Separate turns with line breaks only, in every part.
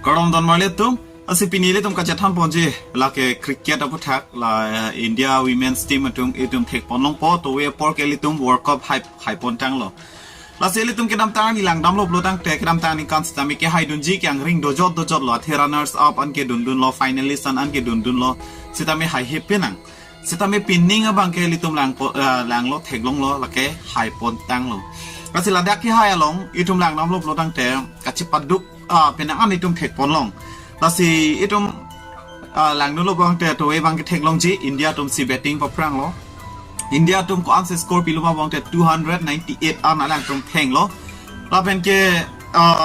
Karam dan male tum asi pinile tum kacatan ponje la ke cricket apu thak la India women's team tum etum thek ponlong po to we por ke litum World Cup hai pon tang lo la seli tum ke dam tang ni lang dam lo blotang te ke dam tang ni kan stami ke hai dun ji kyang ring dojot lo the runners up an ke dun lo finalist an ke dun lo sitame hai happy nang sitame pinning abang ke litum lang lo thek long lo la ke hai pon tang lo kasila dak ki hai along itum lang dam lo blotang te kachipadukเป็นอันนี้ตุ้มเทคปนลงแล้วสิอีตุ้มหลังนู้นเราบางแต่ตัวเองบางก็เทคลงจีอินเดียตุ้มซีเบตติ้งพอพรังล้ออินเดียตุ้มก็อันเซสกอร์ปีลูกมาบางแต่298อันหลังตุ้มเทงล้อเราเป็นเก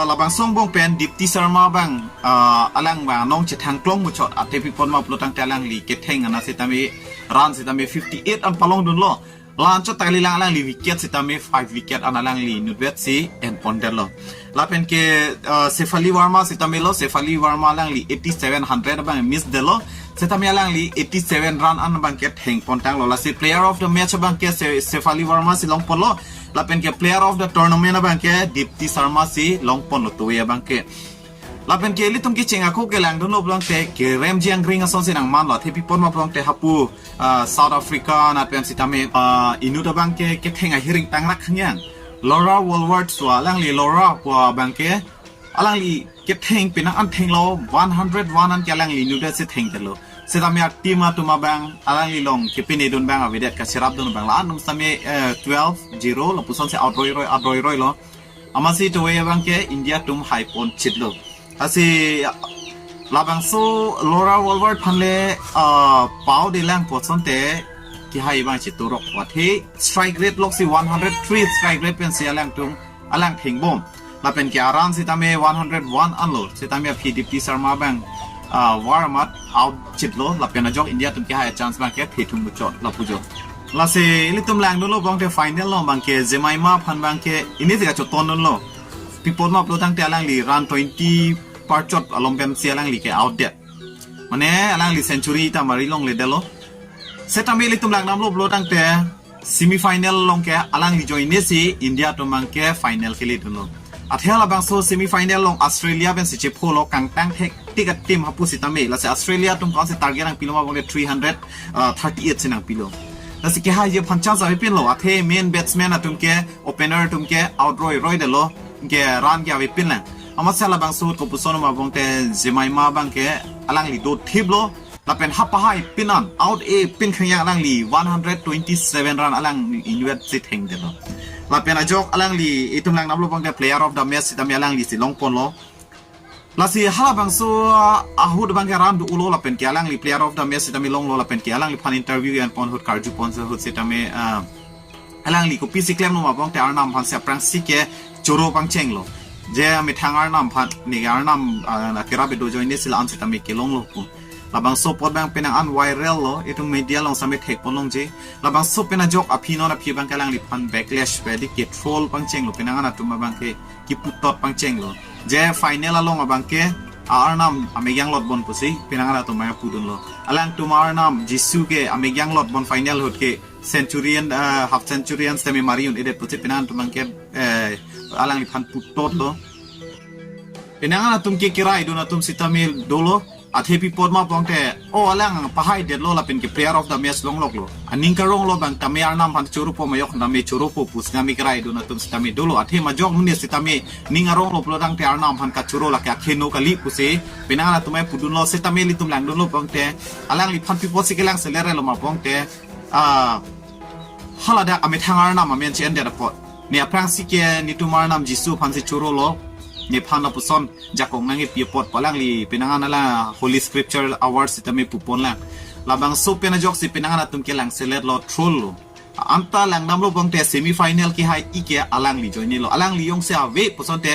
เราบางส่งบางเป็นดิปติสาร์มาบางหลังบางน้องจะทางกล้องมุชดอัตเทพิปนมาปลุกตั้งแต่หลังลีเกตเทงอันนั้นสิตามีรันสิตามี58อันปลงดุนล้อลานจดตายลีหลังลีวิกเก็ตสิตามี5วิกเก็ตอันหลังลีนุดเวทซีเอ็นปอนเดลล้อลาเป็นเกเซฟาลีวาร์มาสิตามิโลเซฟาลีวาร์มาลังลี8700บังมิสเดลโลสิตามิลังลี87รันอันบังเกตแห่งปอนตังโลลาสิ player of the match บังเกเซฟาลีวาร์มาสิลองปอนโลลาเป็นเก player of the tournament บังเกดิปติสาร์มาสิลองปอนโลตัวเอบังเกลาเป็นเกลิตุมกิเชงอาคูเกลังดุนโลบลังเตเกเรมจียงกริงอสอนสินังมันโลเทปิปอนมาบลังเตฮับปูเซาท์แอฟริกานัดเป็นสิตามิอินุตบังเกเกเทงไอฮิริงตังรักขยันLaura Woolworth ส่วนลังลี Laura กว่าบางเกลังลีเก็บเทงเป็นอันเทงโล101อันแกลังลีนูเดสิเทงกันโลเสร็จมีทีมมาตุมาบางลังลีลงเก็บเป็นเดินบางอวิเดตกับเชรับโดนบางละนุ่มสมัย12-0แล้วผู้สอนเสียเอารอยโลอามาสิตัวเอบางเกอินเดียตุมไฮปอนชิดโลอาศัยลาบางสู้ Laura Woolworth พันเล่เป้าดีแรงปวดสนเตที่ให้บางจิตตุรกว่าที่ strike rate ลกสิ103 strike rate เป็นเสียแรงตุงอลังเพ่งบ่มและเป็นกี่อารันสิตามี101อันโลสิตามีพีดิปติสาร์มาแบงวาร์มัดเอาจิตโลและเป็นนายกอินเดียตุงที่ให้ chance บางแก่เพทุงมุจจและผู้จและสิลิตุมแรงดูโลบางที่ final โลบางแก่เจมายมาพันบางแก่อินนี้สิกระจดต้นนั่นโลปีปนมาปลุกตั้งแต่อลังลีรัน20ปาร์จดอารมณ์เป็นเสียแรงลีแก่ out เด็ดมันเนี่ยอลังลีเซนจูรี่ตามารีลงเลยเดลโลเซตามีลิตุมหลังน้ำลบโลตั้งแต่ซิมิไฟแนลลงแกอลังลิจอยเนซีอินเดียตัวมังแกไฟแนลเคลิตุนโลอัธยาลาบังโซซิมิไฟแนลลงออสเตรเลียเป็นสิเจโพโลกังตั้งเทคติกัดทีมฮับปุสิตามีแล้วเซออสเตรเลียตุ้มก้อนเซตาร์เกนังพิโลมาบงเด338สินังพิโลแล้วสิแกให้เยพันชาสาวิปินโลอัธยเมนแบทแมนตุ้มแกโอเพนเนอร์ตุ้มแกเอาดรอยเดโลแกรันแกวิปินแหละอามาเซลาบังโซดกับปุสโนมาบงเตเจมายมาบังแกอลังลิโดทิบโลและเป็นฮับปะไฮปินันเอาเอปินขยันอลังลี127รันอลังอินเวสซิทเฮงเดลและเป็นอาจอกอลังลีอีตุมลังนับลูกบังเด player of the match สิตามีอลังลีสิลงปนโลและสิฮาบังโซอาฮูดบังเกรันดูอุโลและเป็นเกียร์อลังลี player of the match สิตามีลงโลและเป็นเกียร์อลังลีพันอินเตอร์วิวยันปนหุดการจูปนเซหุดสิตามีอลังลีก็พิสิกเลมโนมาบังแต่อาร์นามพันเสียปรังสิเกจูโรบังเชงโลเจมีทางอาร์นามพันนี่อาร์นามนักกีฬาไปดูจอยนี่สิลอันสิตามีเกลงโลกุลาบังโซปอดบังเป็นอันไวรัลโลอีตรงมีเดียลองสมัยเทคปนลงจีลาบังโซเป็นจอกอภินอนอภิบังกำลังลิพันแบ็กเลชไปดิเกตโทรลบังเชงโลเป็นอันตุมาบังเกกิปุตตอดบังเชงโลเจไฟแนลลงบังเกอาร์นัมอเมยังลอดบอลปุสิเป็นอันตุมาพูดุนโลอลังตุมาอาร์นัมจิสุเกอเมยังลอดบอลไฟแนลหดเกเซนจูเรียนฮับเซนจูเรียนสเตมิมาริอุนเอเดปุสิเป็นอันตุมังเกอลังลิพันปุตตอดโลเป็นอันตุมเกกิไรดูนะตุมสิตามิลโดโลอาเทพิปอดมาปองแต่โอ้อลังปะไฮเด็ดโลละเป็นเก player of the match ลงลกโลอันนี้ก็ลงโลบังตามีอาร์นามพันจูรุปมายกตามีจูรุปปุสนามีกระไรดูนะตุมสตามีดูโลอาเทมาจอกมุนีสตามีนิ่งอารมณ์โลปลดังแต่อาร์นามพันกัจจูโรละแกเคโนกะลิปุเสเป็นอะไรตุมไอปุดุนโลสตามีลิตุมหลังดูโลปองแต่อลังลิพันพิปอดสิกลังเซเลเรโลมาปองแต่ฮัลโหลเดอเมทังอาร์นามอเมนเชนเดอร์ปอดเนี่ยพรังสิเกนิตุมาร์นามจิสุพันสิจูโรโลเนี่ยพันละปุซอนจากของนั่งเปียปอดพลังลีเป็นงานนั่นละ Holy Scripture Awards สิตามีปุปนละลาบังโซเป็นจอกสิเป็นงานตุ่มเกลังเซเลร์ลอทรอลอันตาหลังนำลบังเตเซมิไฟแนลที่ให้อีเกอลังลีจอยนี่โลอลังลียงเสียเวปุซอนเต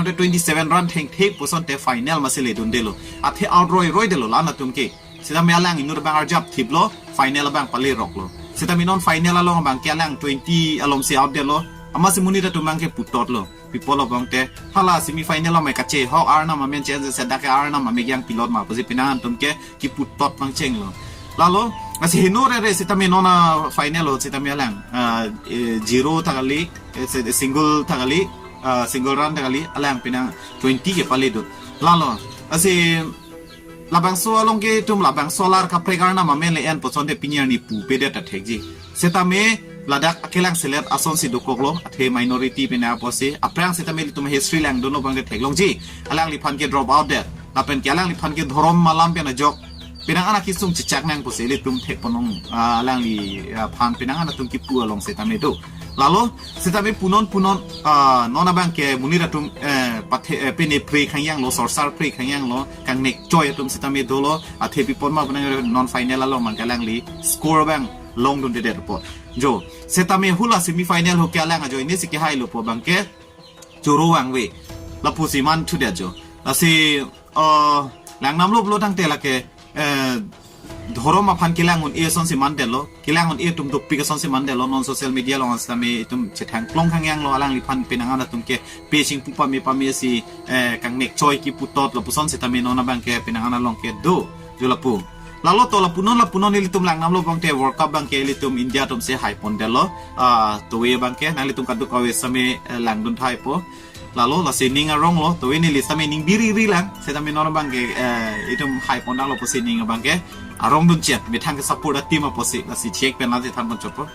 127รันเทงเทปุซอนเตไฟแนลมาเซเลดุนเดโลอาเทเอารอยเดโลลานาตุ่มเกสิตามีอลังอินุรบังอาร์จับทิบโลไฟแนลบังปาเลรอกโลสิตามีนอนไฟแนลลงบังเกลัง20อารมณ์เสียเอาเดโลอามาสิมุนีตะตุมังเกปุตตอดโลpeople abang te hala semi final ma ka che ho arnam ma men che se da ka arnam ma me yang pilot ma posi pinan tum ke ki put tot pang cheng lo lalo asi hinore re se tami nona final ho se tami alang zero tagali single tagali single run tagali alang pinang 20 ke pale do lalo asi labang so along ke tum labang solar ka pregarna ma men le en poson de pinyar ni pu pe de ta thekji setame ladak akelang selet ason si dokoklo athe minority pena pose aprang setame tum history lang dono bang de theklong ji alang li phan ke drop out de lapen ke alang li phan ke dhorom malam pe na jok pinang anak kisum cicak nang pose le tum thek ponong alang li phan pinang anak tum ki pu along setame do lalu setame punon nona bang ke munira tum pathe pene pre khangyang lo sorsar pre khangyang lo kang nek joy tum setame do lo athe pipon ma bang non final lo mang kalang li score bang long dun de report jo setame hula semi final ho kya lang jo ini sikhi hai lo po bang ke churu wang we la pusiman thu de jo lasi lang nam lo blo tang te la ke ধরম আফান কিলাঙ্গুন এ সনসি মানদেলো কিলাঙ্গুন এ তুম দুপি কে সনসি মানদেলো নন social media long আসামে তুম চেথাং ক্লং খাংয়াং লো আলাং লিফান পেনাঙানা তুমকে পেচিং পুপা মে পামে সি কাংনেক চয় কি পুতত লো পুসন সেতামে ননা বাংকে পেনাঙানা লংকে দো জুলাপু lalu tola punon ilitum lang namlo bangke world cup bangke ilitum india tum se hai pondelo towe bangke nalitum kadu kawe same lang dun thai po lalu la sining arong lo towe ni lisame ning biri lang setame nona bangke itum hai pondang lo posining bangke arong dun chet metang ke support team aposi la si check pen la de tan bon chopo